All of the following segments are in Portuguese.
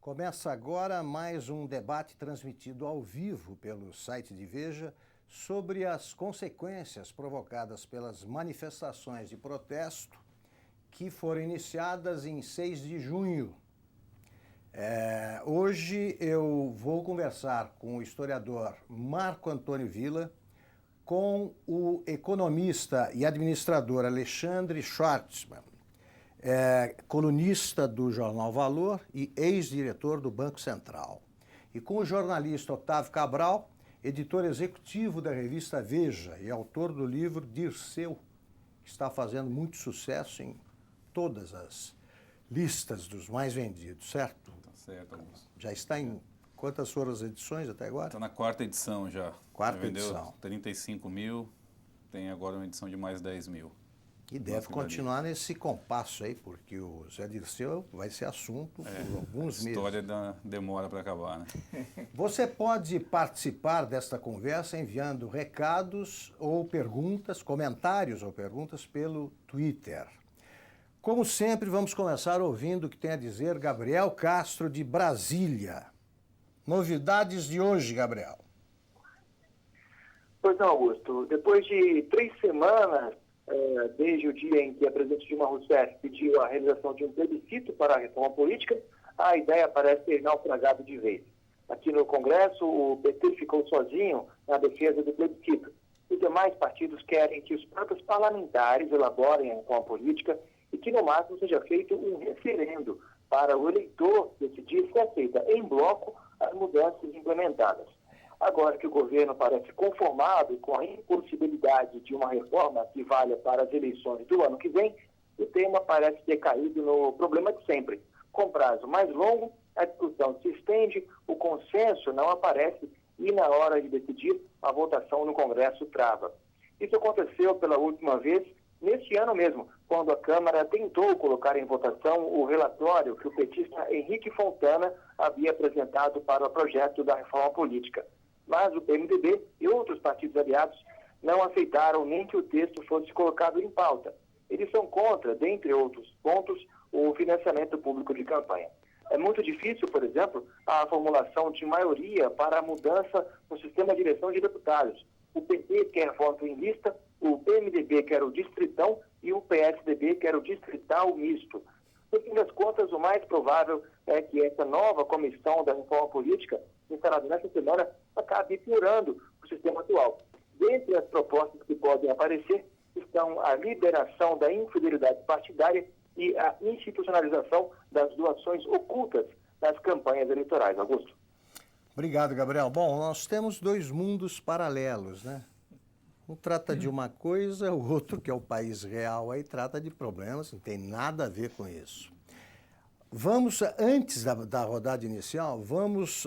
Começa agora mais um debate transmitido ao vivo pelo site de Veja sobre as consequências provocadas pelas manifestações de protesto que foram iniciadas em 6 de junho. Hoje eu vou conversar com o historiador Marco Antônio Villa, com o economista e administrador Alexandre Schwartzman, colunista do jornal Valor e ex-diretor do Banco Central, e com o jornalista Otávio Cabral, editor executivo da revista Veja e autor do livro Dirceu, que está fazendo muito sucesso em todas as listas dos mais vendidos, certo? Tá certo, Augusto. Já está em quantas foram as edições até agora? Está na quarta edição já. Quarta vendeu edição. 35 mil, tem agora uma edição de mais 10 mil. E deve continuar nesse compasso aí, porque o Zé Dirceu vai ser assunto por alguns meses. A história demora para acabar, né? Você pode participar desta conversa enviando recados ou perguntas, comentários ou perguntas pelo Twitter. Como sempre, vamos começar ouvindo o que tem a dizer Gabriel Castro, de Brasília. Novidades de hoje, Gabriel. Pois não, Augusto. Depois de 3 semanas, desde o dia em que a presidente Dilma Rousseff pediu a realização de um plebiscito para a reforma política, a ideia parece ter naufragado de vez. Aqui no Congresso, o PT ficou sozinho na defesa do plebiscito. Os demais partidos querem que os próprios parlamentares elaborem a reforma política e que, no máximo, seja feito um referendo para o eleitor decidir se aceita em bloco as mudanças implementadas. Agora que o governo parece conformado com a impossibilidade de uma reforma que valha para as eleições do ano que vem, o tema parece ter caído no problema de sempre. Com prazo mais longo, a discussão se estende, o consenso não aparece e, na hora de decidir, a votação no Congresso trava. Isso aconteceu pela última vez neste ano mesmo, quando a Câmara tentou colocar em votação o relatório que o petista Henrique Fontana havia apresentado para o projeto da reforma política. Mas o PMDB e outros partidos aliados não aceitaram nem que o texto fosse colocado em pauta. Eles são contra, dentre outros pontos, o financiamento público de campanha. É muito difícil, por exemplo, a formulação de maioria para a mudança no sistema de eleição de deputados. O PT quer voto em lista, o PMDB quer o distritão e o PSDB quer o distrital misto. No fim das contas, o mais provável é que essa nova comissão da reforma política, instalada nesta semana, acabe piorando o sistema atual. Dentre as propostas que podem aparecer estão a liberação da infidelidade partidária e a institucionalização das doações ocultas nas campanhas eleitorais. Augusto. Obrigado, Gabriel. Bom, nós temos 2 mundos paralelos, né? Um trata de uma coisa, o outro, que é o país real, aí trata de problemas, não tem nada a ver com isso. Vamos, antes da rodada inicial, vamos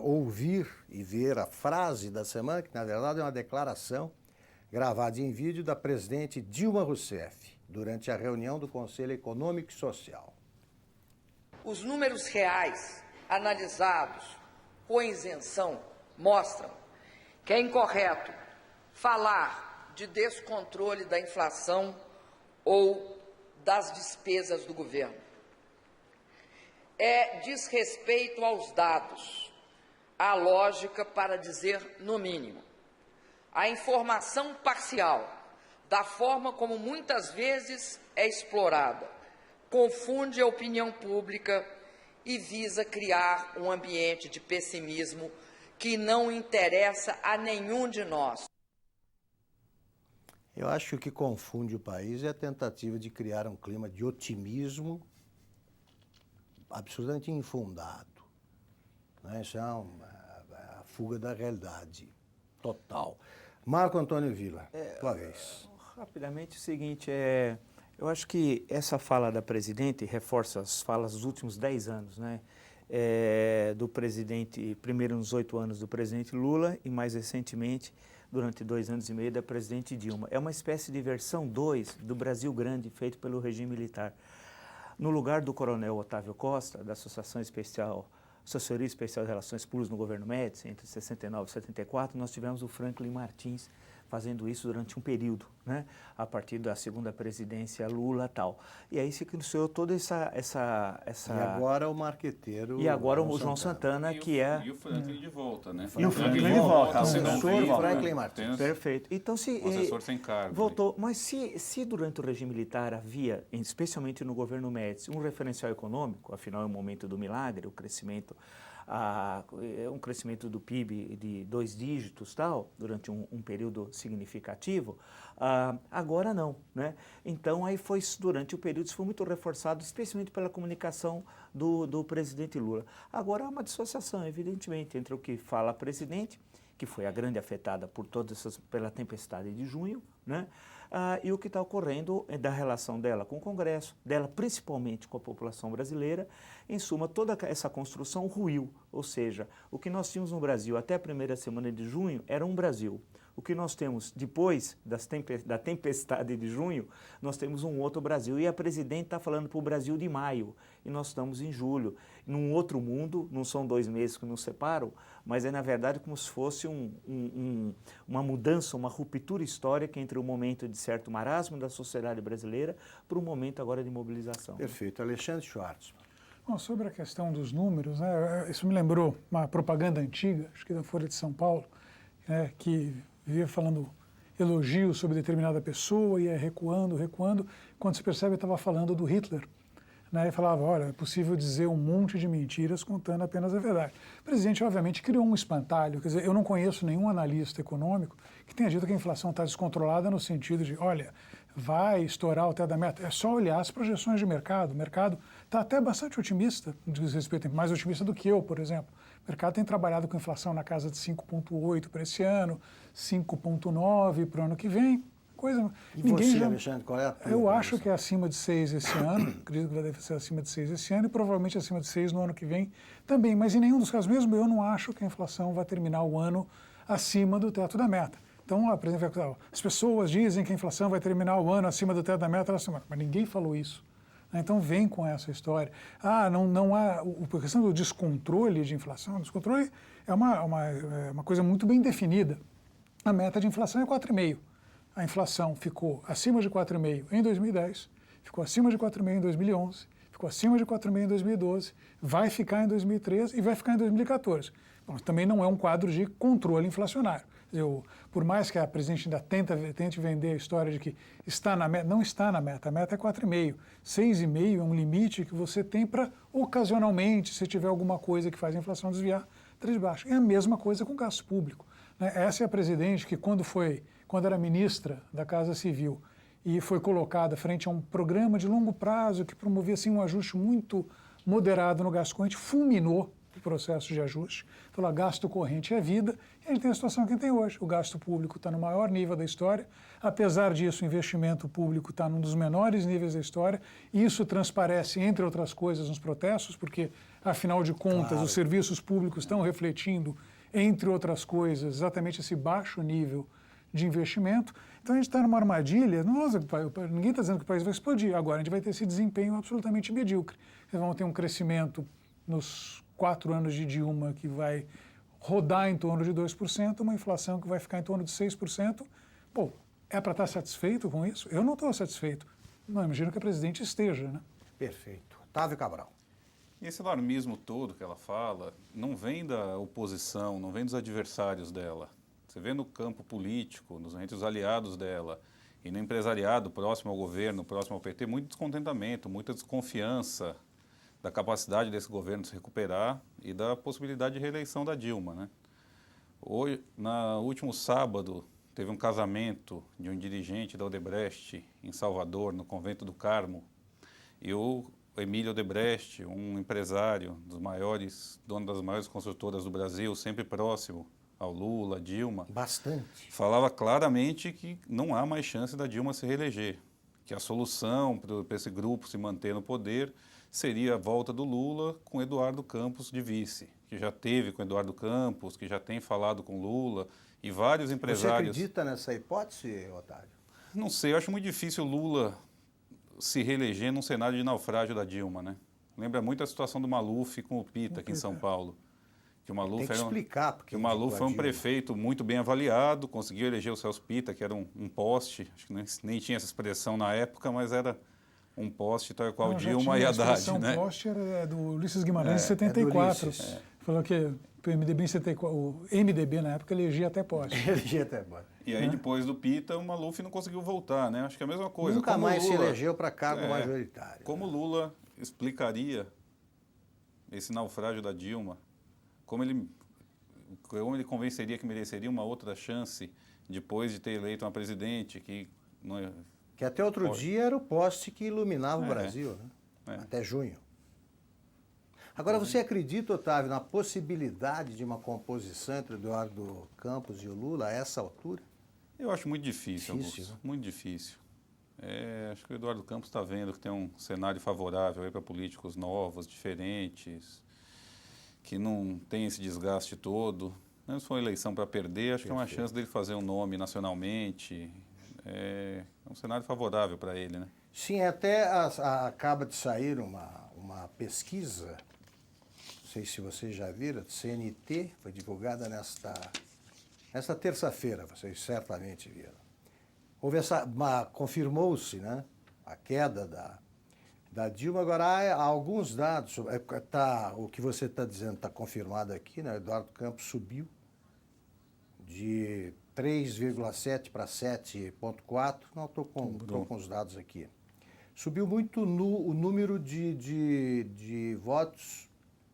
ouvir e ver a frase da semana, que na verdade é uma declaração gravada em vídeo da presidente Dilma Rousseff, durante a reunião do Conselho Econômico e Social. Os números reais analisados com isenção mostram que é incorreto falar de descontrole da inflação ou das despesas do governo. É desrespeito aos dados, à lógica, para dizer no mínimo. A informação parcial, da forma como muitas vezes é explorada, confunde a opinião pública e visa criar um ambiente de pessimismo que não interessa a nenhum de nós. Eu acho que o que confunde o país é a tentativa de criar um clima de otimismo absolutamente infundado. Né? Isso é a fuga da realidade total. Marco Antônio Villa, tua vez. Rapidamente, o seguinte, eu acho que essa fala da presidente reforça as falas dos últimos 10 anos, né? Do presidente, primeiro nos 8 anos do presidente Lula e mais recentemente, durante 2 anos e meio, da presidente Dilma. É uma espécie de versão 2 do Brasil Grande, feito pelo regime militar. No lugar do coronel Otávio Costa, da Assessoria Especial de Relações Públicas no governo Médici, entre 69 e 74, nós tivemos o Franklin Martins fazendo isso durante um período, né? A partir da segunda presidência Lula e tal. E aí se criou toda essa... E agora o marqueteiro... E agora o João Santana, que é... E o Franklin de volta, né? E o Franklin de volta, se não professor vivo, Franklin Martins. tem Perfeito. Então, se um assessor sem cargo. voltou, mas se durante o regime militar havia, especialmente no governo Médici, um referencial econômico, afinal é o momento do milagre, o crescimento, um crescimento do PIB de 2 dígitos, tal, durante um período significativo, agora não, né? Então aí foi durante o período isso foi muito reforçado, especialmente pela comunicação do presidente Lula. Agora há uma dissociação, evidentemente, entre o que fala a presidente, que foi a grande afetada por pela tempestade de junho, né? E o que está ocorrendo da relação dela com o Congresso, dela principalmente com a população brasileira. Em suma, toda essa construção ruiu, ou seja, o que nós tínhamos no Brasil até a primeira semana de junho era um Brasil. O que nós temos depois da tempestade de junho, nós temos um outro Brasil. E a presidente está falando para o Brasil de maio, e nós estamos em julho. Num outro mundo, não são 2 meses que nos separam, mas é na verdade como se fosse uma mudança, uma ruptura histórica entre o momento de certo marasmo da sociedade brasileira para o momento agora de mobilização. Perfeito. Alexandre Schwartz. Bom, sobre a questão dos números, né, isso me lembrou uma propaganda antiga, acho que da Folha de São Paulo, que vivia falando elogios sobre determinada pessoa, ia recuando, quando se percebe estava falando do Hitler. Né, e falava, olha, é possível dizer um monte de mentiras contando apenas a verdade. O presidente, obviamente, criou um espantalho. Quer dizer, eu não conheço nenhum analista econômico que tenha dito que a inflação está descontrolada no sentido de, olha, vai estourar o teto da meta. É só olhar as projeções de mercado. O mercado está até bastante otimista, diz respeito, mais otimista do que eu, por exemplo. O mercado tem trabalhado com inflação na casa de 5,8 para esse ano, 5,9 para o ano que vem. E você, Alexandre, qual é a tua Eu posição? acho que é acima de 6 esse ano, acredito que deve ser acima de 6 esse ano e provavelmente acima de 6 no ano que vem também, mas em nenhum dos casos, mesmo eu não acho que a inflação vai terminar o ano acima do teto da meta. Então, por exemplo, as pessoas dizem que a inflação vai terminar o ano acima do teto da meta, mas ninguém falou isso. Então vem com essa história. Não há, a questão do descontrole de inflação, o descontrole é uma coisa muito bem definida. A meta de inflação é 4,5%. A inflação ficou acima de 4,5% em 2010, ficou acima de 4,5% em 2011, ficou acima de 4,5% em 2012, vai ficar em 2013 e vai ficar em 2014. Bom, também não é um quadro de controle inflacionário. Por mais que a presidente ainda tente vender a história de que está na meta, não está na meta, a meta é 4,5%. 6,5% é um limite que você tem para, ocasionalmente, se tiver alguma coisa que faz a inflação desviar, trazer de baixo. É a mesma coisa com o gasto público. Né? Essa é a presidente que, quando era ministra da Casa Civil e foi colocada frente a um programa de longo prazo que promovia assim, um ajuste muito moderado no gasto corrente, fulminou o processo de ajuste. Falou, gasto corrente é vida, e a gente tem a situação que tem hoje. O gasto público está no maior nível da história, apesar disso o investimento público está num dos menores níveis da história, e isso transparece, entre outras coisas, nos protestos, porque, afinal de contas, claro, os serviços públicos estão refletindo, entre outras coisas, exatamente esse baixo nível de investimento. Então a gente está numa armadilha, ninguém está dizendo que o país vai explodir, agora a gente vai ter esse desempenho absolutamente medíocre. Vamos ter um crescimento nos 4 anos de Dilma que vai rodar em torno de 2%, uma inflação que vai ficar em torno de 6%. Pô, é para estar satisfeito com isso? Eu não estou satisfeito. Não, imagino que a presidente esteja, né? Perfeito. Otávio Cabral. E esse alarmismo todo que ela fala não vem da oposição, não vem dos adversários dela. Você vê no campo político, entre os aliados dela e no empresariado próximo ao governo, próximo ao PT, muito descontentamento, muita desconfiança da capacidade desse governo de se recuperar e da possibilidade de reeleição da Dilma, né? Hoje, no último sábado, teve um casamento de um dirigente da Odebrecht em Salvador, no Convento do Carmo, e o Emílio Odebrecht, um empresário dono das maiores construtoras do Brasil, sempre próximo ao Lula, Dilma, bastante, falava claramente que não há mais chance da Dilma se reeleger, que a solução para esse grupo se manter no poder seria a volta do Lula com Eduardo Campos de vice, que já teve com Eduardo Campos, que já tem falado com Lula, e vários empresários... Você acredita nessa hipótese, Otávio? Não sei, eu acho muito difícil Lula se reeleger num cenário de naufrágio da Dilma, né? Lembra muito a situação do Maluf com o Pita aqui em São Paulo. Que o Maluf Tem que era explicar. Porque que o Maluf indicou a foi um Dilma. prefeito muito bem avaliado, conseguiu eleger o Celso Pitta, que era um poste, acho que nem tinha essa expressão na época, mas era um poste tal qual Não, já Dilma tinha e a Haddad, expressão né? poste era do Ulisses Guimarães em do 74. Ulisses. Falou que o MDB em 74, o MDB na época elegia até poste. Elegia até agora. E aí, depois do Pitta, o Maluf não conseguiu voltar, né? Acho que é a mesma coisa. Nunca Como mais se Lula- elegeu para cargo majoritário. Como Lula explicaria esse naufrágio da Dilma? Como ele convenceria que mereceria uma outra chance depois de ter eleito uma presidente que não é... Que até outro dia era o poste que iluminava o É. Brasil, né? É. Até junho. Agora, você acredita, Otávio, na possibilidade de uma composição entre Eduardo Campos e o Lula a essa altura? Eu acho muito difícil, Difícil, Augusto. Muito difícil. Acho que o Eduardo Campos está vendo que tem um cenário favorável para políticos novos, diferentes, que não tem esse desgaste todo. Mesmo se for uma eleição para perder, acho que é uma chance dele fazer um nome nacionalmente. É um cenário favorável para ele, né? Sim, até acaba de sair uma pesquisa, não sei se vocês já viram, CNT, foi divulgada nesta terça-feira, vocês certamente viram. Confirmou-se, né, a queda da Dilma. Agora, há alguns dados, o que você está dizendo está confirmado aqui, né? Eduardo Campos subiu de 3,7 para 7,4, não, estou com os dados aqui. Subiu muito o número de votos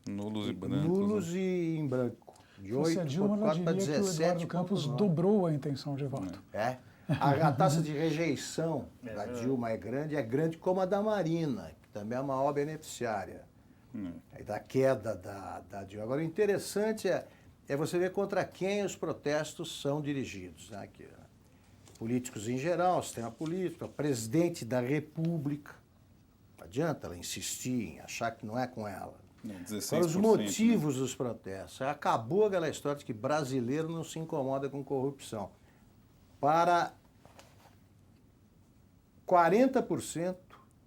Nulos e brancos. nulos e em branco. De Se fosse a Dilma, ela 8,4 para diria que o Eduardo 17,9. Campos dobrou a intenção de voto. É. A taxa de rejeição da Dilma é grande como a da Marina, que também é a maior beneficiária da queda da Dilma. Agora, o interessante é você ver contra quem os protestos são dirigidos. Né? Políticos em geral, sistema político, o presidente da República. Não adianta ela insistir em achar que não é com ela. 16%, Agora, os né? motivos dos protestos. Acabou aquela história de que brasileiro não se incomoda com corrupção. Para 40%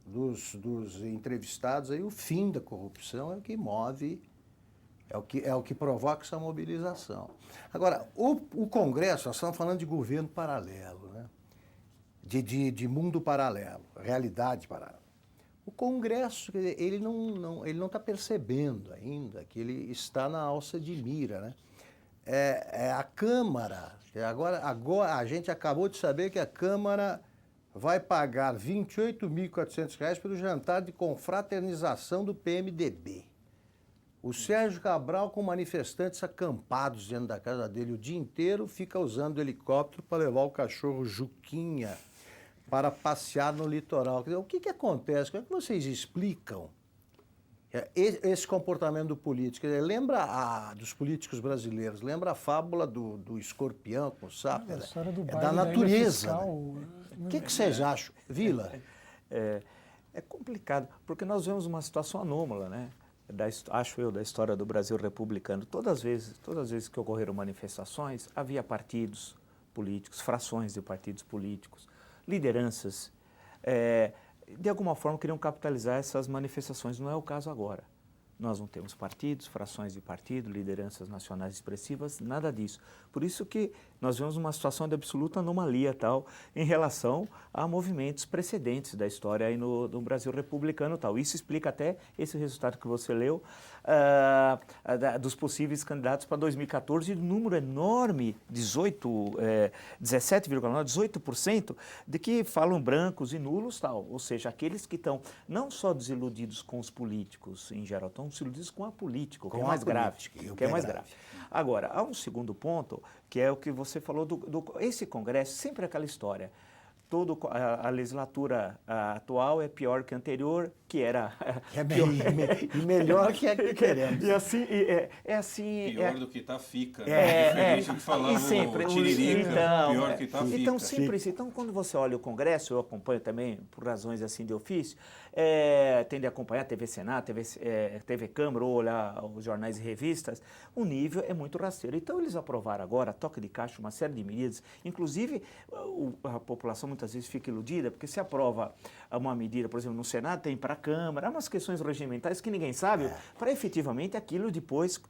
dos entrevistados, aí, o fim da corrupção é o que move, é o que provoca essa mobilização. Agora, o Congresso, nós estamos falando de governo paralelo, né? de mundo paralelo, realidade paralela. O Congresso, ele não está percebendo ainda que ele está na alça de mira, né? A Câmara, agora a gente acabou de saber que a Câmara vai pagar R$ 28.400 pelo jantar de confraternização do PMDB. O Sérgio Cabral, com manifestantes acampados dentro da casa dele o dia inteiro, fica usando o helicóptero para levar o cachorro Juquinha para passear no litoral. Quer dizer, o que acontece? Como é que vocês explicam esse comportamento do político? Quer dizer, lembra dos políticos brasileiros, lembra a fábula do escorpião com o sapo? A história do É baile da da ilha natureza. fiscal, Né? O que vocês acham? Vila? É complicado, porque nós vemos uma situação anômala, né? Acho eu, da história do Brasil republicano. Todas as vezes que ocorreram manifestações, havia partidos políticos, frações de partidos políticos, lideranças, de alguma forma queriam capitalizar essas manifestações. Não é o caso agora. Nós não temos partidos, frações de partido, lideranças nacionais expressivas, nada disso. Por isso que nós vemos uma situação de absoluta anomalia tal em relação a movimentos precedentes da história aí no Brasil republicano tal. Isso explica até esse resultado que você leu dos possíveis candidatos para 2014, um número enorme, 18% de que falam brancos e nulos tal. Ou seja, aqueles que estão não só desiludidos com os políticos em geral, estão desiludidos com a política, o que é mais grave. Agora, há um segundo ponto, que é o que você falou esse Congresso, sempre aquela história. A legislatura atual é pior que a anterior, que era... E melhor que a que queremos. Pior do que tá fica. Diferente do que falava o Tiririca, pior que tá fica. Então, sempre isso. Então, quando você olha o Congresso, eu acompanho também, por razões assim de ofício, tende a acompanhar a TV Senado, TV Câmara, ou olhar os jornais e revistas, o nível é muito rasteiro. Então, eles aprovaram agora, toque de caixa, uma série de medidas, inclusive a população muitas muitas vezes fica iludida, porque se aprova uma medida, por exemplo, no Senado, tem para a Câmara, há umas questões regimentais que ninguém sabe, para efetivamente aquilo depois,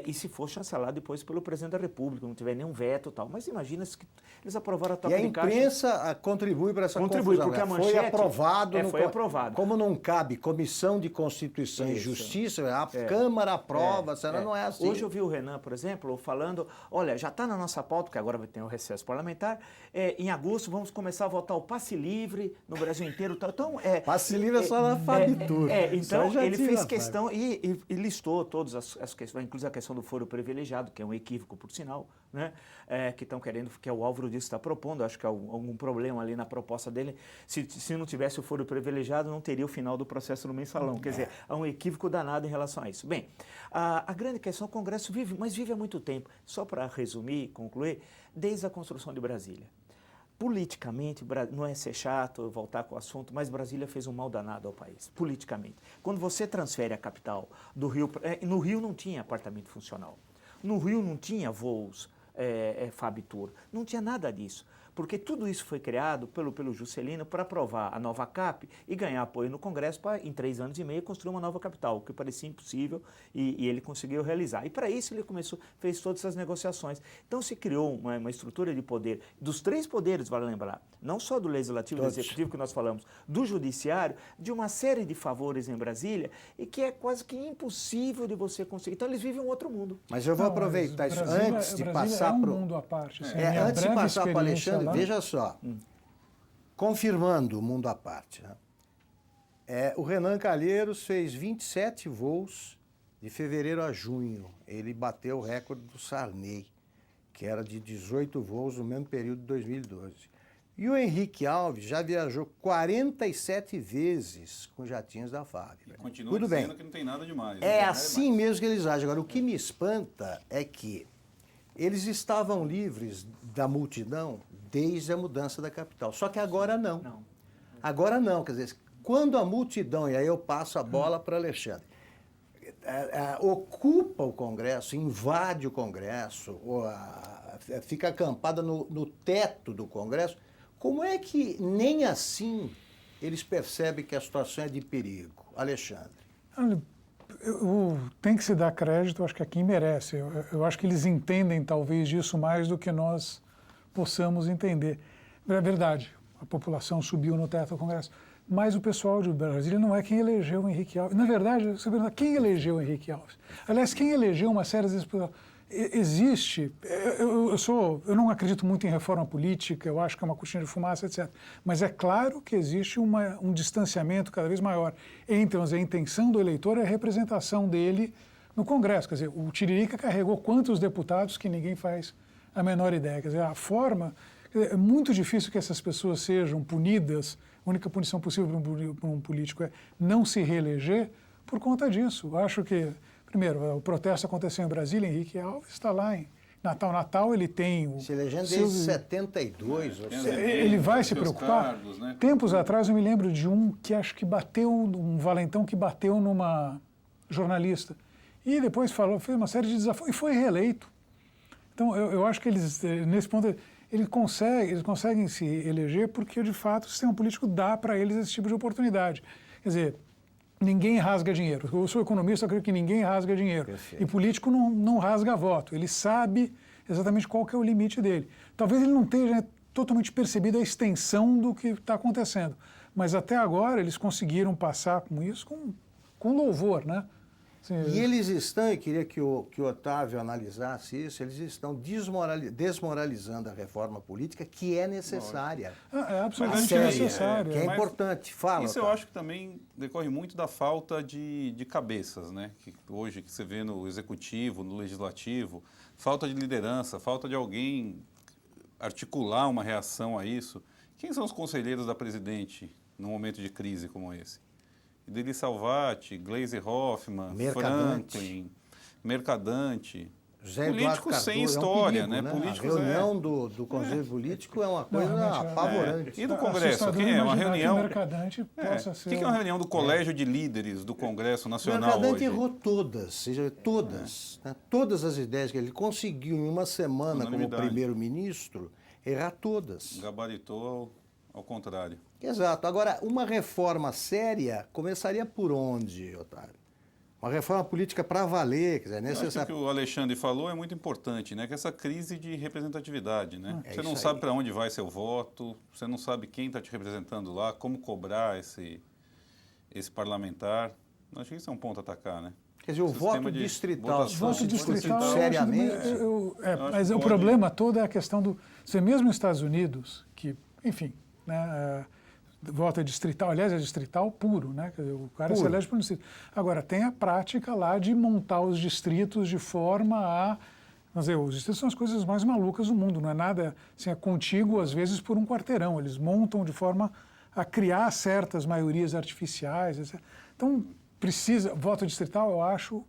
e se for chancelado depois pelo presidente da República, não tiver nenhum veto e tal. Mas imagina se eles aprovaram a toca E a de caixa. imprensa contribui para essa Contribui, confusão. porque a Foi manchete- aprovado. foi aprovado. Como não cabe Comissão de Constituição e Isso. Justiça, a Câmara aprova, senão É. não é assim. Hoje eu vi o Renan, por exemplo, falando, olha, já está na nossa pauta, porque agora vai ter o recesso parlamentar, em agosto vamos começar a votar o passe livre no Brasil inteiro. Então, Passe livre é só na Fabitur. então, Só já ele tira fez a questão e listou todas as questões, inclusive a questão do foro privilegiado, que é um equívoco, por sinal, né? Que estão querendo, que é o Álvaro disso está propondo, acho que há algum problema ali na proposta dele. Se não tivesse o foro privilegiado, não teria o final do processo no mensalão. Quer dizer, há um equívoco danado em relação a isso. Bem, a grande questão, o Congresso vive, mas vive há muito tempo. Só para resumir e concluir, desde a construção de Brasília. Politicamente, não é ser chato eu voltar com o assunto, mas Brasília fez um mal danado ao país, politicamente. Quando você transfere a capital do Rio, no Rio não tinha apartamento funcional, no Rio não tinha voos Fabitur, não tinha nada disso. Porque tudo isso foi criado pelo Juscelino para aprovar a nova CAP e ganhar apoio no Congresso para, em 3 anos e meio, construir uma nova capital, o que parecia impossível e ele conseguiu realizar. E para isso ele fez todas essas negociações. Então se criou uma estrutura de poder, dos 3 poderes, vale lembrar, não só do Legislativo, do Executivo que nós falamos, do Judiciário, de uma série de favores em Brasília e que é quase que impossível de você conseguir. Então eles vivem um outro mundo. Mas eu vou aproveitar isso antes de passar para para um mundo à parte. Assim, antes de passar para o Alexandre, lá. veja só, confirmando o mundo à parte, né? O Renan Calheiros fez 27 voos de fevereiro a junho. Ele bateu o recorde do Sarney, que era de 18 voos no mesmo período de 2012. E o Henrique Alves já viajou 47 vezes com jatinhos da FAB. Continua Tudo dizendo bem. que não tem nada demais. É assim mesmo que eles agem. Agora, o que me espanta é que eles estavam livres da multidão desde a mudança da capital. Só que agora não. Agora não. Quer dizer, quando a multidão, e aí eu passo a bola para Alexandre, ocupa o Congresso, invade o Congresso, fica acampada no teto do Congresso, como é que nem assim eles percebem que a situação é de perigo? Alexandre. Olha, tem que se dar crédito, acho que a quem merece. Eu acho que eles entendem talvez disso mais do que nós possamos entender. É verdade, a população subiu no teto do Congresso, mas o pessoal de Brasília não é quem elegeu o Henrique Alves. Na verdade, você pergunta, quem elegeu o Henrique Alves? Aliás, quem elegeu uma série de... Existe, eu não acredito muito em reforma política, eu acho que é uma cortina de fumaça, etc. Mas é claro que existe um distanciamento cada vez maior entre a intenção do eleitor e a representação dele no Congresso. Quer dizer, o Tiririca carregou quantos deputados que ninguém faz a menor ideia. Quer dizer, a forma... É muito difícil que essas pessoas sejam punidas. A única punição possível para um político é não se reeleger por conta disso. Eu acho que... Primeiro, o protesto aconteceu em Brasília, Henrique Alves está lá em Natal. Ele tem... Se elegendo desde 72. Ele vai se preocupar. Cargos, né? Tempos atrás eu me lembro de um que acho que um valentão que bateu numa jornalista. E depois fez uma série de desafios e foi reeleito. Então eu acho que eles, nesse ponto, eles conseguem se eleger porque, de fato, o sistema político dá para eles esse tipo de oportunidade. Quer dizer... Ninguém rasga dinheiro. Eu sou economista, eu acredito que ninguém rasga dinheiro. Perfeito. E político não rasga voto. Ele sabe exatamente qual que é o limite dele. Talvez ele não tenha totalmente percebido a extensão do que está acontecendo. Mas até agora eles conseguiram passar com isso com louvor, né? Assim, E eles estão, eu queria que o Otávio analisasse isso, eles estão desmoralizando a reforma política que é necessária. É absolutamente Séria, necessário. que é Mas importante. Fala, Isso eu Otávio. acho que também decorre muito da falta de cabeças, né? Que hoje que você vê no executivo, no legislativo, falta de liderança, falta de alguém articular uma reação a isso. Quem são os conselheiros da presidente num momento de crise como esse? Ideli Salvati, Gleisi Hoffmann, Mercadante. Franklin, Mercadante. José Eduardo Políticos Cardoso, sem é um história, perigo, né? A Políticos reunião do Conselho Político é uma coisa realmente, apavorante. E do Congresso? Quem é? Uma reunião... Que o Mercadante possa O ser... que é uma reunião do Colégio de Líderes do Congresso O Nacional Mercadante hoje? errou todas, seja, todas. Né? Todas as ideias que ele conseguiu em uma semana como Unanimidade. primeiro-ministro, errar todas. Gabaritou ao contrário. Exato. Agora, uma reforma séria começaria por onde, Otávio? Uma reforma política para valer, quer dizer, Eu acho que o necessário. que o Alexandre falou é muito importante, né? Que essa crise de representatividade, né? É Você não isso sabe aí. para onde vai seu voto, você não sabe quem está te representando lá, como cobrar esse parlamentar. Acho que isso é um ponto a atacar, né? Quer dizer, o Sistema voto de distrital, votação. se Voto fosse discutido distrital, seriamente. mas que o pode- problema todo é a questão do... Você mesmo nos Estados Unidos, que, enfim, né, voto é distrital, aliás, é distrital puro, né? Quer dizer, o cara se Puro. elege por um distrito. Agora, tem a prática lá de montar os distritos de forma a... Quer dizer, os distritos são as coisas mais malucas do mundo, não é nada assim, é contíguo, às vezes, por um quarteirão. Eles montam de forma a criar certas maiorias artificiais, etc. Então, precisa... Voto distrital, eu acho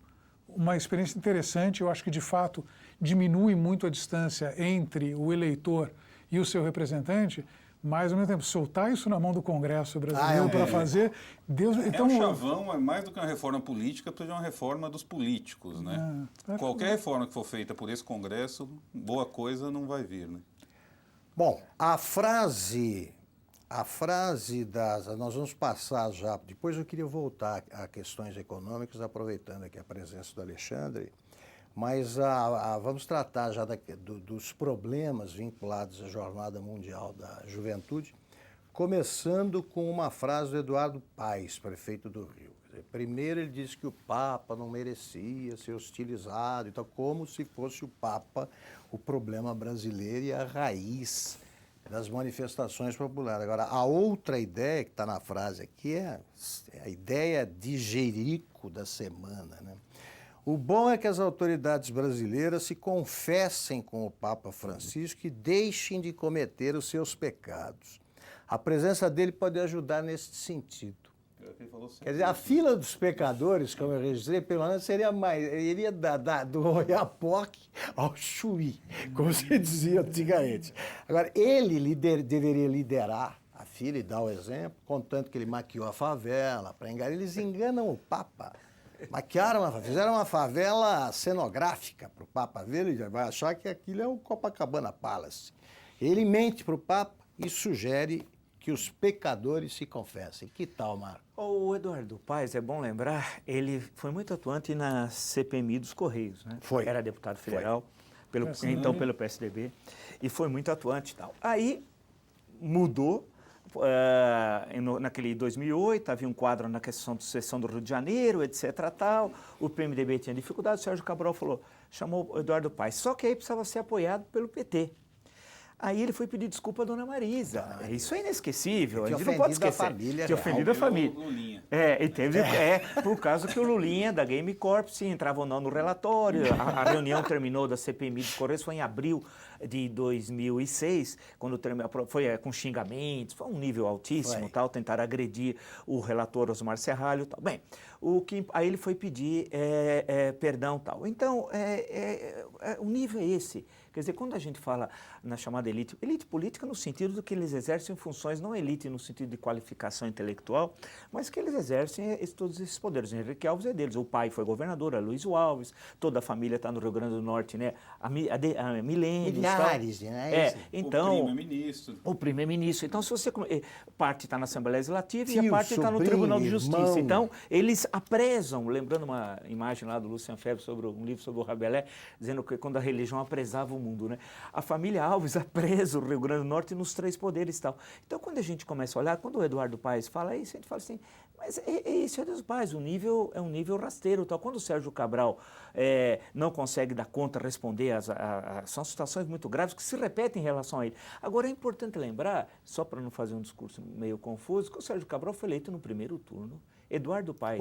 uma experiência interessante. Eu acho que, de fato, diminui muito a distância entre o eleitor e o seu representante, mas, ao mesmo tempo, soltar isso na mão do Congresso brasileiro para fazer... Deus, É um chavão, é mais do que uma reforma política, precisa de uma reforma dos políticos, né? Qualquer reforma que for feita por esse Congresso, boa coisa não vai vir, né? Bom, a frase das... Nós vamos passar já... Depois eu queria voltar a questões econômicas, aproveitando aqui a presença do Alexandre, mas vamos tratar já dos problemas vinculados à Jornada Mundial da Juventude, começando com uma frase do Eduardo Paes, prefeito do Rio. Quer dizer, primeiro ele disse que o Papa não merecia ser hostilizado, então, como se fosse o Papa o problema brasileiro e a raiz das manifestações populares. Agora, a outra ideia que está na frase aqui é a ideia de Jerico da semana, né? O bom é que as autoridades brasileiras se confessem com o Papa Francisco e deixem de cometer os seus pecados. A presença dele pode ajudar nesse sentido. Quer dizer, a fila dos pecadores, como eu registrei, pelo menos seria mais, iria do Oiapoque ao Chuí, como se dizia antigamente. Agora, ele deveria liderar a fila e dar o exemplo, contanto que ele maquiou a favela para enganar. Eles enganam o Papa. Fizeram uma favela cenográfica para o Papa ver, ele vai achar que aquilo é o Copacabana Palace. Ele mente para o Papa e sugere que os pecadores se confessem. Que tal, Marco? O Eduardo Paes, é bom lembrar, ele foi muito atuante na CPMI dos Correios, né? Foi. Era deputado federal, então pelo PSDB, e foi muito atuante e tal. Aí mudou, naquele 2008, havia um quadro na questão de sucessão do Rio de Janeiro, etc. tal. O PMDB tinha dificuldade, o Sérgio Cabral chamou o Eduardo Paes, só que aí precisava ser apoiado pelo PT. Aí ele foi pedir desculpa à dona Marisa. Isso é inesquecível, a gente não pode esquecer. Tinha ofendido a família. Lulinha. E teve, por causa que o Lulinha da Game Corp se entrava ou não no relatório. A reunião terminou da CPMI dos Correios, foi em abril de 2006, quando foi com xingamentos, foi um nível altíssimo, tal, tentaram agredir o relator Osmar Serralho, tal. Bem, aí ele foi pedir perdão, tal. Então, o nível é esse. Quer dizer, quando a gente fala na chamada elite política no sentido do que eles exercem funções, não elite no sentido de qualificação intelectual, mas que eles exercem todos esses poderes. O Henrique Alves é deles, o pai foi governador, a Luiz Alves, toda a família está no Rio Grande do Norte, né? A Milênios. Milhares, né? Então, o primeiro-ministro. O primeiro-ministro. Então, se você... Parte está na Assembleia Legislativa e a Tio, parte está no sobrinho, Tribunal de Justiça. irmão. Então, eles apresam, lembrando uma imagem lá do Lucian Febre sobre um livro sobre o Rabelais, dizendo que quando a religião apresava o mundo, né? A família Alves apresa o Rio Grande do Norte nos três poderes e tal. Então, quando a gente começa a olhar, quando o Eduardo Paes fala isso, a gente fala assim, mas esse é o Deus Paes, o nível é um nível rasteiro. Tal. Quando o Sérgio Cabral não consegue dar conta, responder, são situações muito graves que se repetem em relação a ele. Agora, é importante lembrar, só para não fazer um discurso meio confuso, que o Sérgio Cabral foi eleito no primeiro turno. Eduardo Paes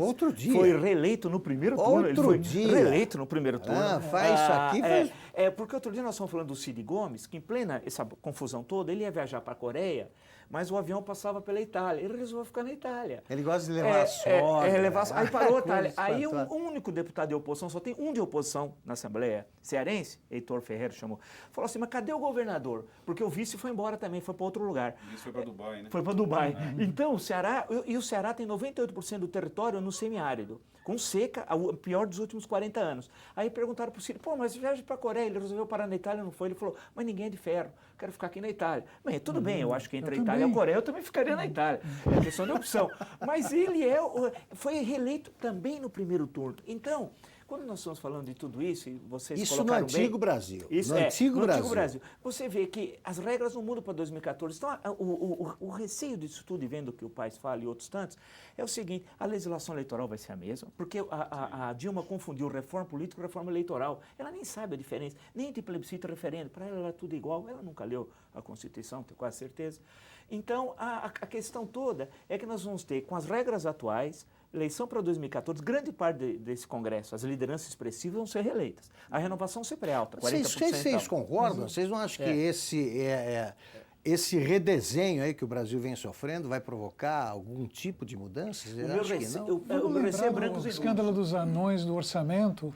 foi reeleito no primeiro turno. Ele foi reeleito no primeiro turno. Faz isso aqui. Porque outro dia nós estamos falando do Cid Gomes, que em plena essa confusão toda, ele ia viajar para a Coreia, mas o avião passava pela Itália. Ele resolveu ficar na Itália. Ele gosta de levar a sogra. Aí parou a Itália. Aí o único deputado de oposição, só tem um de oposição na Assembleia, cearense, Heitor Ferreira chamou, falou assim, mas cadê o governador? Porque o vice foi embora também, foi para outro lugar. Isso foi para Dubai, né? Foi para Dubai. Então, o Ceará tem 98% do território no semiárido, com seca, a pior dos últimos 40 anos. Aí perguntaram para o Ciro, mas viaja para a Coreia, ele resolveu parar na Itália, não foi? Ele falou, mas ninguém é de ferro. quero ficar aqui na Itália. Bem, tudo bem, eu acho que entre a eu Itália e a também. Coreia eu também ficaria na Itália. É questão de opção. Mas ele foi reeleito também no primeiro turno. Então, quando nós estamos falando de tudo isso, e vocês Isso no colocaram antigo bem, Brasil. Isso, no antigo no Brasil. antigo Brasil. Você vê que as regras não mudam para 2014. Então, o receio disso tudo, e vendo o que o Paes fala e outros tantos, é o seguinte, a legislação eleitoral vai ser a mesma, porque a Dilma confundiu reforma política com reforma eleitoral. Ela nem sabe a diferença, nem de plebiscito e referendo. Para ela era tudo igual. Ela nunca leu a Constituição, tenho quase certeza. Então, a questão toda é que nós vamos ter, com as regras atuais, eleição para 2014, grande parte desse Congresso, as lideranças expressivas vão ser reeleitas. A renovação sempre é alta, 40%. Vocês concordam? Vocês não acham que esse redesenho aí que o Brasil vem sofrendo vai provocar algum tipo de mudança? Vocês acham que não? O meu receio é O brancos e escândalo nulos. dos anões do orçamento.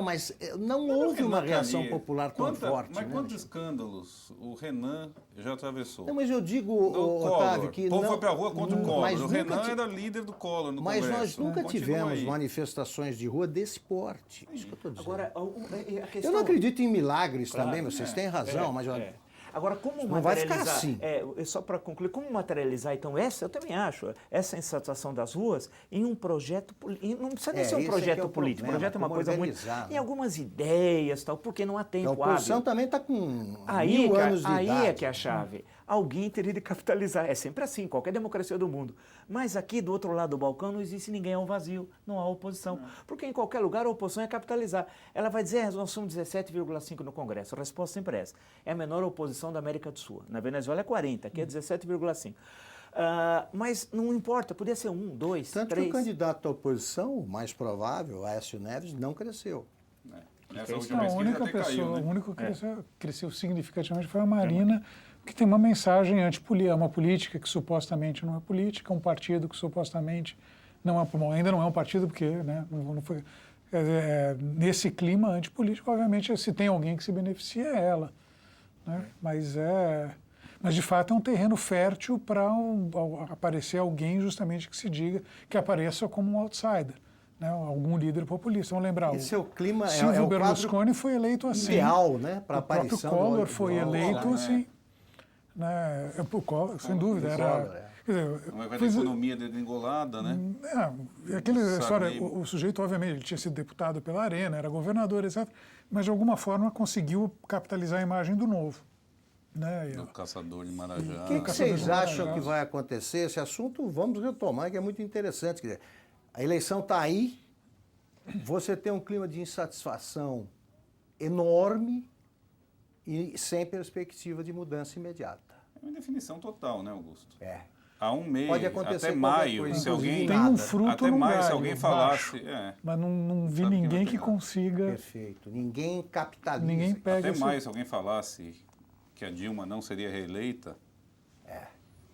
Mas não houve uma reação popular tão forte. Mas né, quantos Alexandre? escândalos o Renan já atravessou? Não, mas eu digo, O Otávio, Collor. que O povo não... foi para a rua contra o Collor. mas O nunca Renan ti- era líder do Collor no Mas Congresso. nós nunca Continua tivemos aí. manifestações de rua desse porte. Isso que eu estou dizendo. Agora, a questão... Eu não acredito em milagres Claro, também, vocês têm razão, mas... Agora, como Não vai ficar materializar... assim. Só para concluir, como materializar, então, eu também acho, essa insatisfação das ruas em um projeto... Não precisa nem ser um esse é que projeto é o político. problema, Projeto é uma como coisa muito... organizar, né? Em algumas ideias, tal, porque não há A tempo oposição hábil. também está com Aí, 1000 anos de aí idade. é que é a chave. Alguém teria de capitalizar. É sempre assim, qualquer democracia do mundo. Mas aqui, do outro lado do balcão, não existe ninguém ao vazio, não há oposição. Porque em qualquer lugar a oposição é capitalizar. Ela vai dizer, nós somos 17,5 no Congresso. A resposta sempre é essa. É a menor oposição da América do Sul. Na Venezuela é 40, aqui é 17,5. Mas não importa, podia ser 1, 2, Tanto 3. que o candidato da oposição, o mais provável, Aécio Neves, não cresceu. Nessa Não, última A pesquisa única até pessoa, caiu, né? o único que cresceu significativamente foi a Marina, que tem uma mensagem antipolítica, uma política que supostamente não é política, um partido que supostamente não é, bom, ainda não é um partido porque, né, não foi, nesse clima antipolítico, obviamente, se tem alguém que se beneficia é ela, né? Mas de fato é um terreno fértil para aparecer alguém justamente que se diga que apareça como um outsider. Né, algum líder populista. Vamos lembrar, Esse é o clima, Silvio é o Berlusconi foi eleito assim. ideal, né, para a O próprio aparição Collor do foi eleito assim. Né, o Collor, sem dúvida, do era... Collor, Quer dizer, Uma economia degringolada, né? aquela história, Sarney. o sujeito, obviamente, ele tinha sido deputado pela Arena, era governador, etc., mas de alguma forma conseguiu capitalizar a imagem do Novo. Né? Do caçador de Marajá. O que vocês Caçador de acham Marajás. que vai acontecer? Esse assunto vamos retomar, que é muito interessante. Quer dizer, a eleição está aí, você tem um clima de insatisfação enorme e sem perspectiva de mudança imediata. É uma definição total, né, Augusto? É. Há um mês, Pode acontecer até qualquer maio, coisa, se alguém... Tem um fruto até no maio, se galho, alguém baixo, falasse... mas não vi Sabe que ninguém vai que pegar. consiga... Perfeito. Ninguém capitaliza. Ninguém pega Até esse... maio, se alguém falasse que a Dilma não seria reeleita,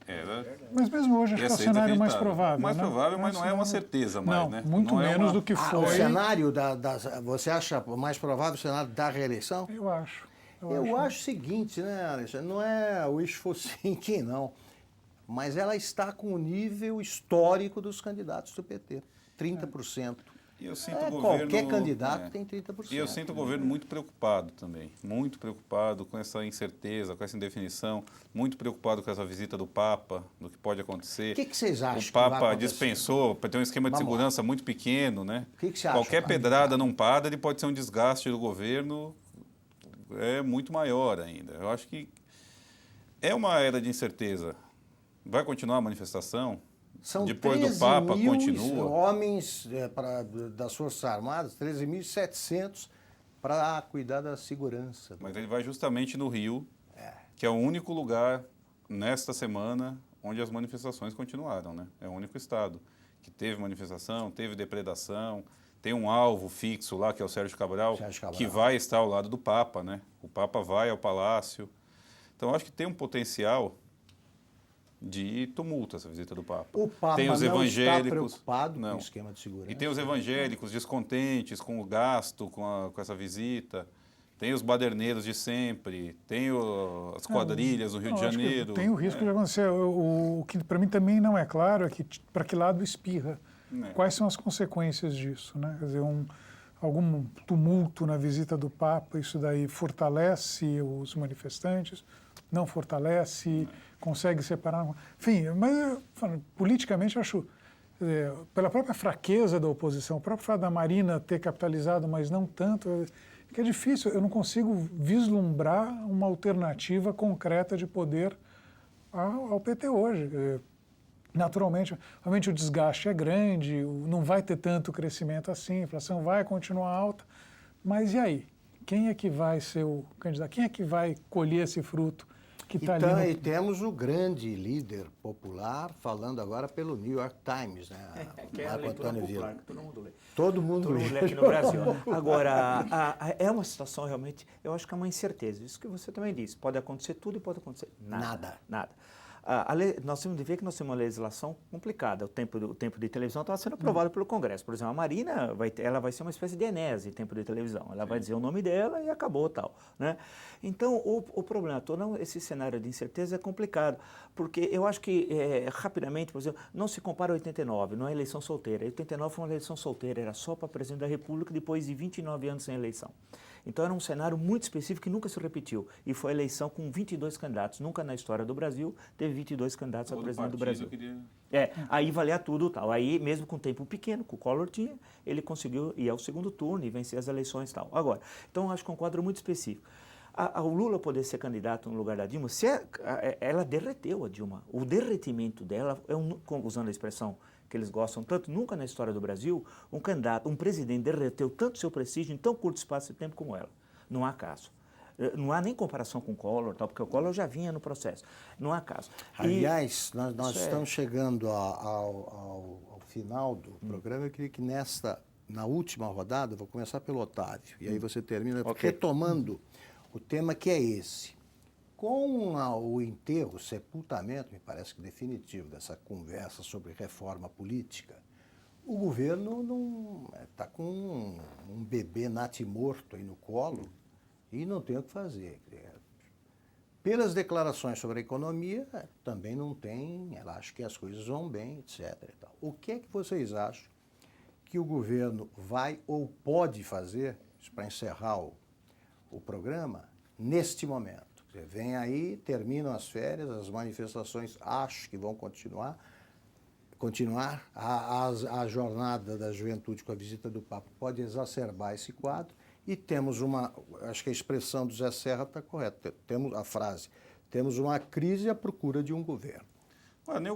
era... Mas mesmo hoje acho ia que é o ser cenário mais inacreditável. provável. Mais né? provável, mas não é uma cenário- certeza mais, não, né? muito Não é menos uma- do que O foi. cenário você acha mais provável o cenário da reeleição? Eu acho. Eu acho o seguinte, né, Alexandre? Não é wishful thinking, não. Mas ela está com o nível histórico dos candidatos do PT. 30%. E eu sinto o governo... Qualquer candidato tem 30%. E eu sinto o governo muito preocupado também, muito preocupado com essa incerteza, com essa indefinição, muito preocupado com essa visita do Papa, do que pode acontecer. O que vocês acham que O vai Papa acontecer? dispensou, tem um esquema de Vamos lá. segurança muito pequeno, né? O que você acha? Qualquer pedrada num padre pode ser um desgaste do governo muito maior ainda. Eu acho que é uma era de incerteza. Vai continuar a manifestação? São Depois do 13 Papa, mil continua? homens das Forças Armadas, 13.700 para cuidar da segurança. Mas ele vai justamente no Rio, É. que é o único lugar nesta semana onde as manifestações continuaram, né? É o único estado que teve manifestação, teve depredação, tem um alvo fixo lá, que é o Sérgio Cabral, que vai estar ao lado do Papa, né? O Papa vai ao palácio. Então, eu acho que tem um potencial de tumulto essa visita do Papa. O Papa tem os não está evangélicos, preocupado não. com o esquema de segurança. E tem os evangélicos descontentes com o gasto, com essa visita. Tem os baderneiros de sempre, tem as quadrilhas no Rio de acho que Janeiro. tem o risco de acontecer. O que para mim também não é claro é que para que lado espirra. É. Quais são as consequências disso? Né? Quer dizer, algum tumulto na visita do Papa, isso daí fortalece os manifestantes, não fortalece, consegue separar. Enfim, mas politicamente eu acho, pela própria fraqueza da oposição, o próprio fato da Marina ter capitalizado, mas não tanto, que é difícil, eu não consigo vislumbrar uma alternativa concreta de poder ao PT hoje. Naturalmente, realmente o desgaste é grande, não vai ter tanto crescimento assim, a inflação vai continuar alta, mas e aí? Quem é que vai ser o candidato? Quem é que vai colher esse fruto que está Então, ali? e temos o grande líder popular falando agora pelo New York Times, né? Que é a Marco leitura Antônio popular, Villa. que todo mundo lê. Todo mundo Todo lê. mundo lê aqui no Brasil. Agora, é uma situação realmente, eu acho que é uma incerteza. Isso que você também disse. Pode acontecer tudo e pode acontecer nada. Nada. Nós temos de ver que nós temos uma legislação complicada. O tempo de televisão estava sendo aprovado pelo Congresso. Por exemplo, a Marina ela vai ser uma espécie de Enéas em tempo de televisão. Ela vai dizer o nome dela e acabou tal, né? Então, o problema todo, esse cenário de incerteza é complicado, porque eu acho que, rapidamente, por exemplo, não se compara a 89, não é eleição solteira. 89 foi uma eleição solteira, era só para presidente da República depois de 29 anos sem eleição. Então, era um cenário muito específico que nunca se repetiu. E foi a eleição com 22 candidatos. Nunca na história do Brasil teve 22 candidatos a presidente do Brasil. Aí valia tudo tal. Aí, mesmo com tempo pequeno, que o Collor tinha, ele conseguiu ir ao segundo turno e vencer as eleições e tal. Agora, então, acho que é um quadro muito específico. O Lula poder ser candidato no lugar da Dilma, ela derreteu a Dilma. O derretimento dela, usando a expressão que eles gostam tanto, nunca na história do Brasil, um presidente derreteu tanto seu prestígio em tão curto espaço de tempo como ela. Não há caso. Não há nem comparação com o Collor, porque o Collor já vinha no processo. Não há caso. Aliás, nós estamos chegando ao final do programa. Eu queria que na última rodada, vou começar pelo Otávio, e aí você termina retomando o tema que é esse. Com o enterro, o sepultamento, me parece que definitivo, dessa conversa sobre reforma política, o governo não está com um bebê natimorto aí no colo e não tem o que fazer. Pelas declarações sobre a economia, também não tem, ela acha que as coisas vão bem, etc. E tal. O que é que vocês acham que o governo vai ou pode fazer, para encerrar o programa, neste momento? Vem aí, terminam as férias, as manifestações acho que vão continuar. A jornada da juventude com a visita do Papa pode exacerbar esse quadro. E temos acho que a expressão do Zé Serra está correta, temos a frase, temos uma crise à procura de um governo. Nem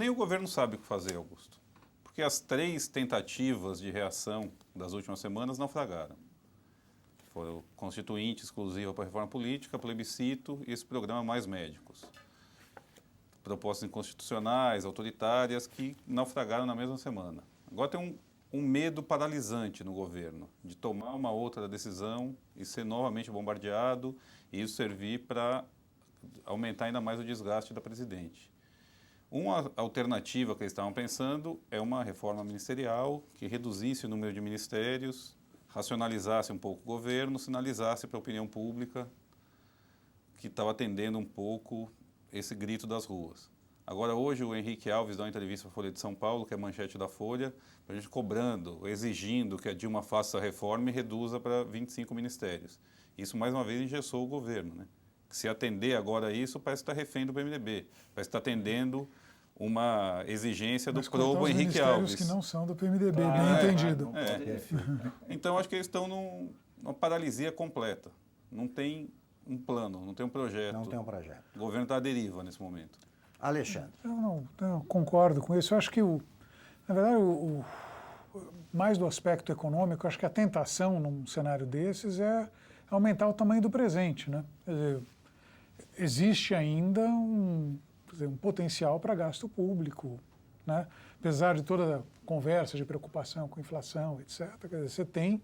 o governo sabe o que fazer, Augusto. Porque as 3 tentativas de reação das últimas semanas naufragaram. Foram constituinte exclusiva para a reforma política, plebiscito e esse programa Mais Médicos. Propostas inconstitucionais, autoritárias, que naufragaram na mesma semana. Agora tem um medo paralisante no governo, de tomar uma outra decisão e ser novamente bombardeado, e isso servir para aumentar ainda mais o desgaste da presidente. Uma alternativa que eles estavam pensando é uma reforma ministerial que reduzisse o número de ministérios, racionalizasse um pouco o governo, sinalizasse para a opinião pública que estava atendendo um pouco esse grito das ruas. Agora, hoje, o Henrique Alves dá uma entrevista para a Folha de São Paulo, que é a manchete da Folha, a gente cobrando, exigindo que a Dilma faça a reforma e reduza para 25 ministérios. Isso, mais uma vez, engessou o governo, né? Se atender agora a isso, parece que está refém do PMDB, parece que está atendendo uma exigência do probo Henrique Alves. Que não são do PMDB, bem entendido. Então, acho que eles estão numa paralisia completa. Não tem um plano, não tem um projeto. Não tem um projeto. O governo está à deriva nesse momento. Alexandre. Eu concordo com isso. Eu acho que, na verdade, mais do aspecto econômico, eu acho que a tentação num cenário desses é aumentar o tamanho do presente, né? Quer dizer, existe ainda um potencial para gasto público, né? Apesar de toda a conversa de preocupação com inflação, etc., quer dizer, você tem,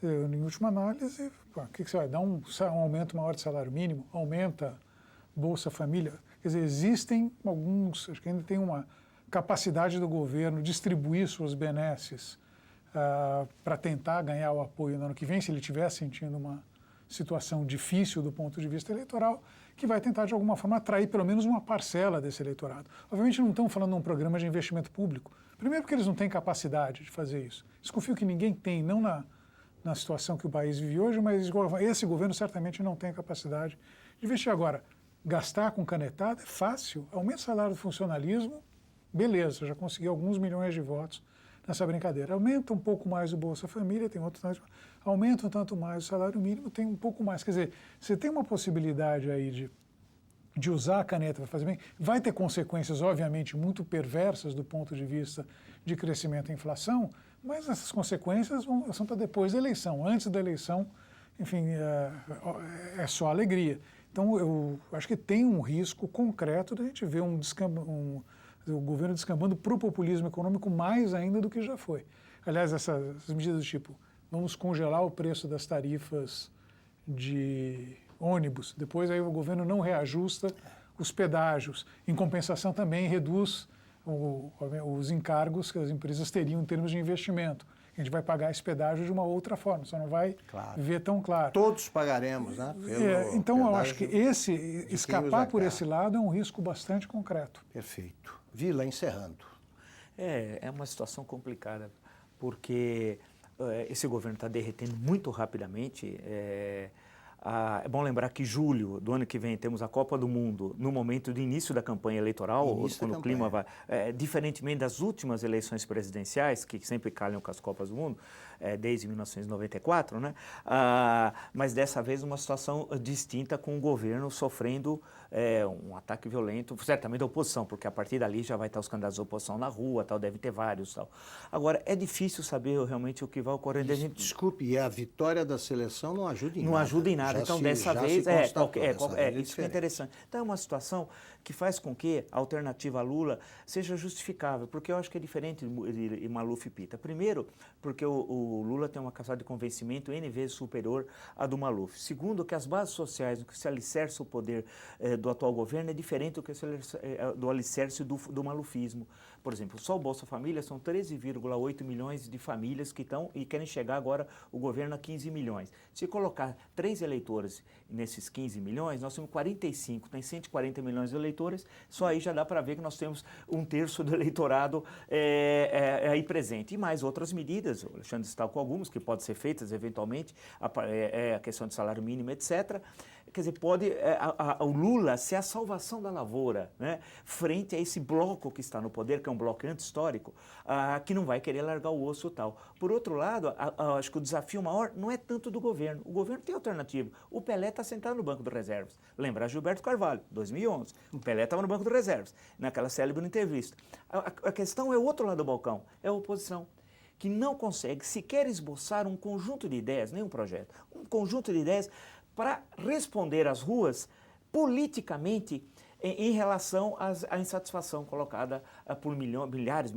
em última análise, o que você vai dar? Um aumento maior de salário mínimo, aumenta Bolsa Família. Quer dizer, existem alguns, acho que ainda tem uma capacidade do governo distribuir suas benesses para tentar ganhar o apoio no ano que vem, se ele estiver sentindo uma situação difícil do ponto de vista eleitoral. que vai tentar, de alguma forma, atrair pelo menos uma parcela desse eleitorado. Obviamente não estamos falando de um programa de investimento público. Primeiro porque eles não têm capacidade de fazer isso. Desconfio que ninguém tem, não na situação que o país vive hoje, mas esse governo certamente não tem a capacidade de investir. Agora, gastar com canetada é fácil. Aumenta o salário do funcionalismo, beleza, já consegui alguns milhões de votos nessa brincadeira. Aumenta um pouco mais o Bolsa Família, tem outro tanto, aumenta um tanto mais o salário mínimo, tem um pouco mais. Quer dizer, você tem uma possibilidade aí de usar a caneta para fazer bem, vai ter consequências, obviamente, muito perversas do ponto de vista de crescimento e inflação, mas essas consequências são para depois da eleição. Antes da eleição, enfim, é só alegria. Então, eu acho que tem um risco concreto de a gente ver o governo descambando para o populismo econômico mais ainda do que já foi. Aliás, essas medidas do tipo, vamos congelar o preço das tarifas de ônibus, depois aí o governo não reajusta os pedágios, em compensação também reduz os encargos que as empresas teriam em termos de investimento. A gente vai pagar esse pedágio de uma outra forma, só não vai ver tão claro. Todos pagaremos, né? Então, eu acho que escapar por esse lado é um risco bastante concreto. Perfeito. Vila, encerrando. É uma situação complicada, porque esse governo está derretendo muito rapidamente. É bom lembrar que julho do ano que vem temos a Copa do Mundo no momento do início da campanha eleitoral, quando o clima vai... diferentemente das últimas eleições presidenciais, que sempre calham com as Copas do Mundo, desde 1994, né? Mas dessa vez uma situação distinta, com o governo sofrendo um ataque violento, certamente da oposição, porque a partir dali já vai estar os candidatos da oposição na rua, tal, deve ter vários. Tal. Agora, é difícil saber realmente o que vai ocorrer. Desculpe, e a vitória da seleção não ajuda em nada. Não ajuda em nada. Então, dessa vez, isso que é interessante. Então, é uma situação que faz com que a alternativa a Lula seja justificável, porque eu acho que é diferente de Maluf e Pita. Primeiro, porque o Lula tem uma capacidade de convencimento N vezes superior à do Maluf. Segundo, que as bases sociais, no que se alicerça o poder do atual governo, é diferente do que do alicerce do malufismo. Por exemplo, só o Bolsa Família são 13,8 milhões de famílias que estão e querem chegar agora o governo a 15 milhões. Se colocar 3 eleitores nesses 15 milhões, nós temos 45, tem 140 milhões de eleitores, só aí já dá para ver que nós temos 1/3 do eleitorado aí presente. E mais outras medidas, o Alexandre destacou algumas que podem ser feitas eventualmente, a questão de salário mínimo, etc. Quer dizer, pode o Lula ser a salvação da lavoura, né, frente a esse bloco que está no poder, que é um bloco anti-histórico, que não vai querer largar o osso e tal. Por outro lado, acho que o desafio maior não é tanto do governo. O governo tem alternativa. O Pelé está sentado no banco de reservas. Lembra Gilberto Carvalho, 2011. O Pelé estava no banco de reservas, naquela célebre entrevista. A questão é o outro lado do balcão, é a oposição, que não consegue sequer esboçar um conjunto de ideias, nem um projeto, um conjunto de ideias para responder às ruas politicamente em relação à insatisfação colocada por milhares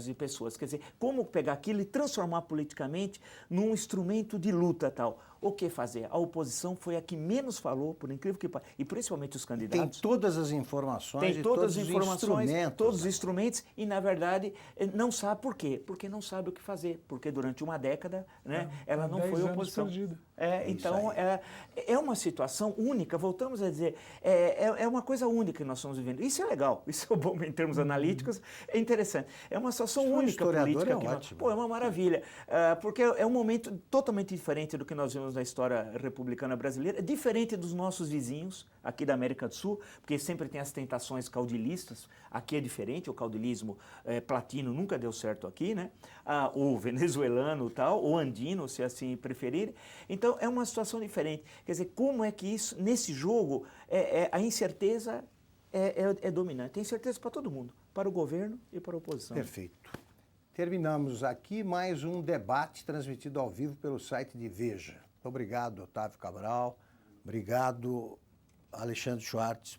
de pessoas. Quer dizer, como pegar aquilo e transformar politicamente num instrumento de luta tal. O que fazer? A oposição foi a que menos falou, por incrível que pareça, e principalmente os candidatos. Tem todas as informações, tem todas as informações, todos os instrumentos, e na verdade não sabe por quê? Porque não sabe o que fazer, porque durante uma década, né, ela não foi oposição. Então é uma situação única, voltamos a dizer, é uma coisa única que nós estamos vivendo. Isso é legal, isso é bom em termos analíticos, é interessante. É uma situação única política. É uma maravilha, porque é um momento totalmente diferente do que nós vimos na história republicana brasileira, diferente dos nossos vizinhos aqui da América do Sul, porque sempre tem as tentações caudilistas. Aqui é diferente, o caudilismo platino nunca deu certo aqui, né? O venezuelano tal, o andino, se assim preferirem. Então é uma situação diferente. Quer dizer, como é que isso, nesse jogo, a incerteza é dominante? Tem incerteza para todo mundo, para o governo e para a oposição. Perfeito. Terminamos aqui mais um debate transmitido ao vivo pelo site de Veja. Obrigado, Otávio Cabral. Obrigado, Alexandre Schwartz.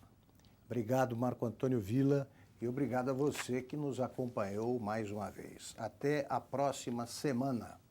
Obrigado, Marco Antônio Villa. E obrigado a você que nos acompanhou mais uma vez. Até a próxima semana.